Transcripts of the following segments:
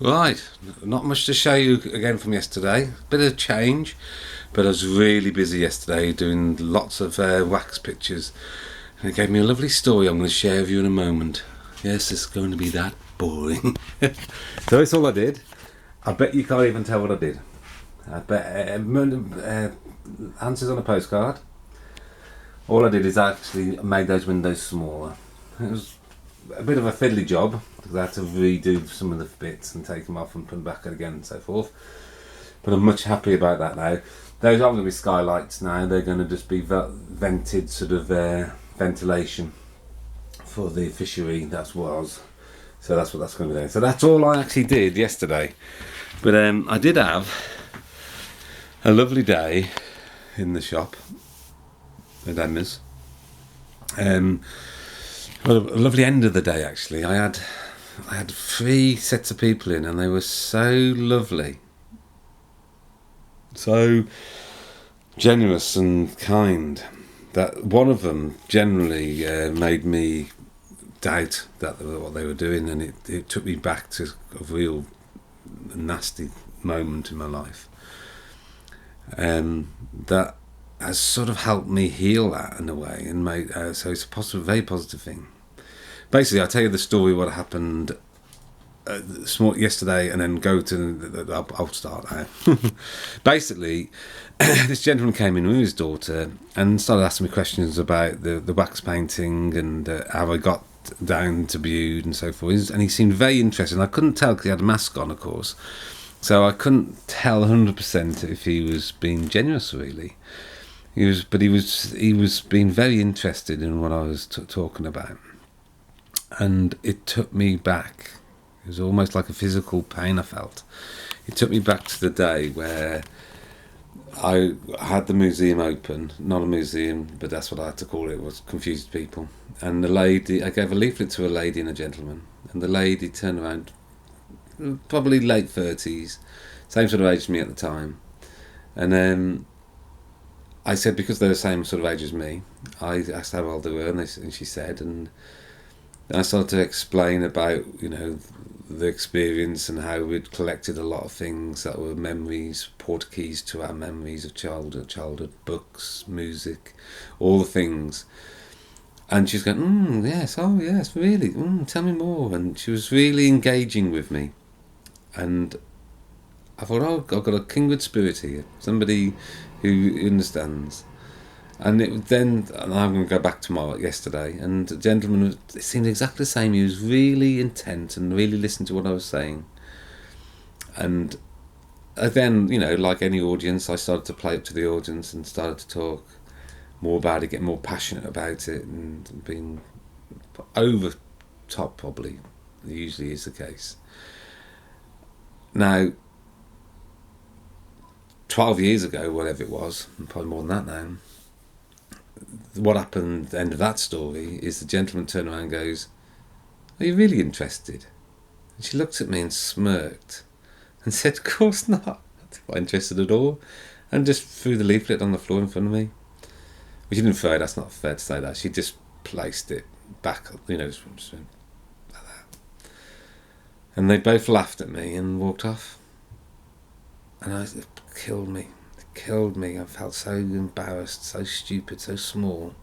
Right, not much to show you again from yesterday. Bit of change, but I was really busy yesterday doing lots of wax pictures. And it gave me a lovely story I'm going to share with you in a moment. Yes, it's going to be that boring. So that's all I did. I bet you can't even tell what I did. I bet answers on a postcard. All I did is I actually made those windows smaller. It was a bit of a fiddly job because I had to redo some of the bits and take them off and put them back again and so forth. But I'm much happier about that now. Those aren't going to be skylights now. They're going to just be vented sort of ventilation for the fishery. That's what I was. So that's what that's going to be doing. So that's all I actually did yesterday. But I did have a lovely day in the shop with Emma's. Well, a lovely end of the day actually. I had 3 sets of people in, and they were so lovely, so generous and kind that one of them generally made me doubt that what they were doing, and it took me back to a real nasty moment in my life. That has sort of helped me heal that in a way, and made so it's a very positive thing. Basically, I'll tell you the story what happened yesterday, and then go to I'll start now. Basically, this gentleman came in with his daughter and started asking me questions about the wax painting and how I got down to Bude and so forth, and he seemed very interested. And I couldn't tell because he had a mask on, of course, so I couldn't tell 100% if he was being generous really. He was being very interested in what I was talking about, and it took me back. It was almost like a physical pain I felt. It took me back to the day where I had the museum open, not a museum, but that's what I had to call it. It was confused people, and I gave a leaflet to a lady and a gentleman, and the lady turned around, probably late 30s, same sort of age as me at the time, and I said, because they're the same sort of age as me, I asked how old they were, and she said, and I started to explain about, the experience and how we'd collected a lot of things that were memories, portkeys to our memories of childhood, books, music, all the things. And she's going, yes, oh yes, really, tell me more. And she was really engaging with me. And I thought, oh, I've got a kindred spirit here, somebody who understands. And and I'm going to go back to yesterday, and the gentleman, it seemed exactly the same. He was really intent and really listened to what I was saying. And then, like any audience, I started to play up to the audience and started to talk more about it, get more passionate about it, and being over top probably usually is the case. Now, 12 years ago, whatever it was, probably more than that now, what happened at the end of that story is the gentleman turned around and goes, are you really interested? And she looked at me and smirked and said, of course not, I'm not interested at all, and just threw the leaflet on the floor in front of me. Well, she didn't throw it, that's not fair to say that, she just placed it back, just like that. And they both laughed at me and walked off. And it killed me. I felt so embarrassed, so stupid, so small.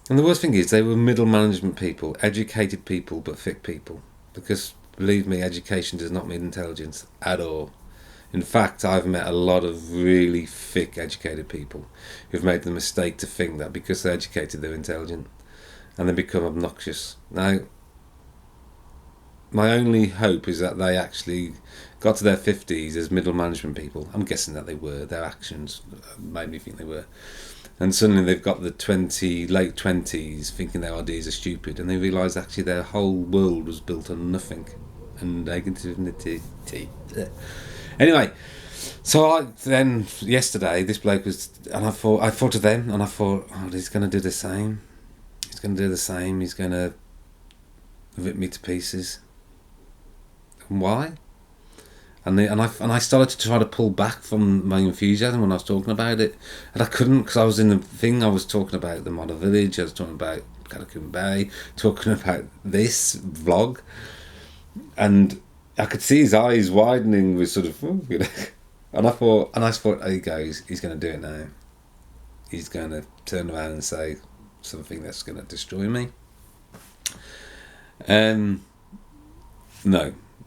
And the worst thing is, they were middle management people, educated people, but thick people. Because, believe me, education does not mean intelligence at all. In fact, I've met a lot of really thick, educated people who've made the mistake to think that because they're educated, they're intelligent. And they become obnoxious. Now, my only hope is that they actually got to their 50s as middle management people. I'm guessing that they were. Their actions made me think they were. And suddenly they've got the late 20s thinking their ideas are stupid, and they realise actually their whole world was built on nothing and negativity. Anyway, so yesterday this bloke was, and I thought of them, and I thought, oh, he's going to do the same. He's going to rip me to pieces. Why? And I started to try to pull back from my enthusiasm when I was talking about it, and I couldn't, because I was in the thing. I was talking about the model village, I was talking about Calicoon Bay, talking about this vlog, and I could see his eyes widening with sort of, "Ooh," you know. And I thought, there he goes. He's going to do it now. He's going to turn around and say something that's going to destroy me. No,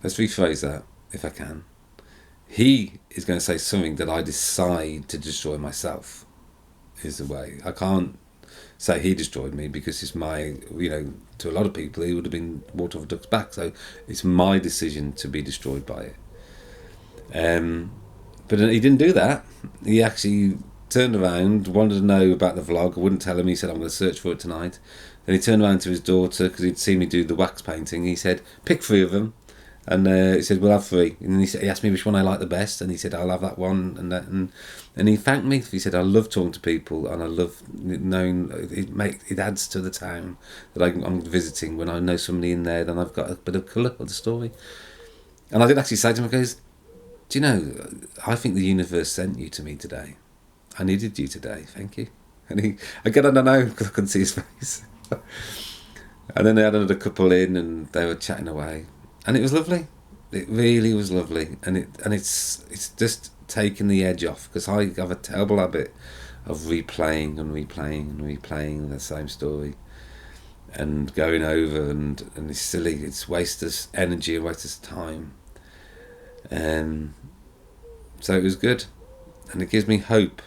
let's rephrase that if I can. He is going to say something that I decide to destroy myself. Is the way. I can't say he destroyed me because it's my, to a lot of people he would have been water off a duck's back. So it's my decision to be destroyed by it. But he didn't do that. He actually turned around, wanted to know about the vlog. I wouldn't tell him. He said, I'm going to search for it tonight. Then he turned around to his daughter because he'd seen me do the wax painting. He said, pick 3 of them. And he said, we'll have 3. And he asked me which one I like the best. And he said, I'll have that one. And he thanked me. He said, I love talking to people. And I love knowing it adds to the town that I'm visiting. When I know somebody in there, then I've got a bit of colour of the story. And I did actually say to him, I goes, do you know, I think the universe sent you to me today. I needed you today. Thank you. And I don't know, because I couldn't see his face. And then they had another couple in and they were chatting away. And it was lovely. It really was lovely. And it's just taken the edge off, because I have a terrible habit of replaying the same story and going over, and it's silly. It's wasters energy and wasters time. So it was good, and it gives me hope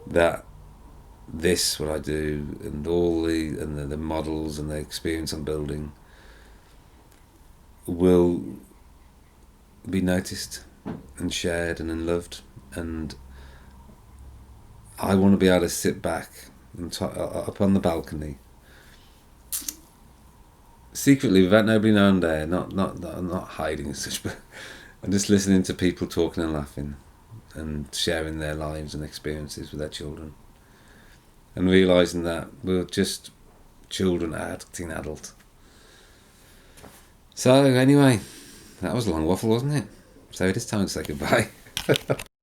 that this, what I do, and all the models and the experience I'm building will be noticed and shared and loved. And I want to be able to sit back and up on the balcony secretly, without nobody knowing there, not hiding and such, but and just listening to people talking and laughing and sharing their lives and experiences with their children, and realising that we're just children acting adult. So anyway, that was a long waffle, wasn't it? So it is time to say goodbye.